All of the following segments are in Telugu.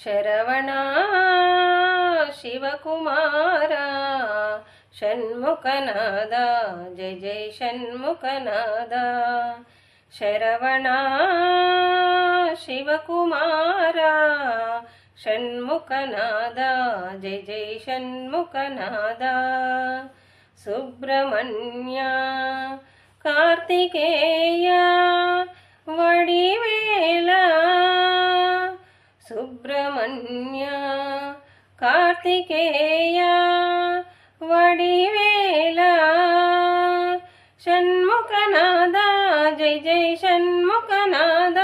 శరవణ శివకుమారా షణ్ముఖనాద జయ జయ షణ్ముఖనాద శరవణ శివకుమారా షణ్ముఖనాద జయ జయ షణ్ముఖనాద సుబ్రహ్మణ్య కార్తికేయ వడివేల సుబ్రహ్మణ్య కార్తికేయ వడివేల షణ్ముఖనాద జయ జయ షణ్ముఖనాద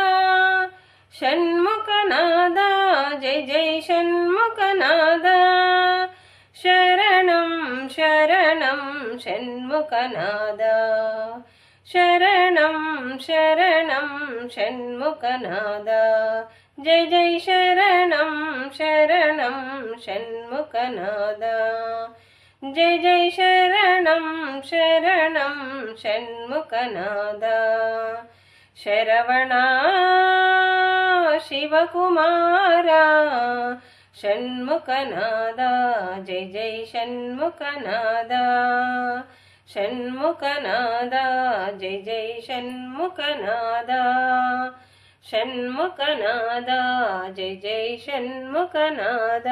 షణ్ముఖనాద జయ జయ షణ్ముఖనాద శరణం శరణం షణ్ముఖనాద శరణం శరణం షణ్ముఖనాద జయ జయ శరణం శరణం షణ్ముఖనాద జయ జయ శరణం శరణం షణ్ముఖనాద శరవణ శివకుమారా షణ్ముఖనాద జయ జయ షణ్ముఖనాద షణ్ముఖనాద జయ జయ షణ్ముఖనాద షణ్ముఖనాద జయ జయ షణ్ముఖనాద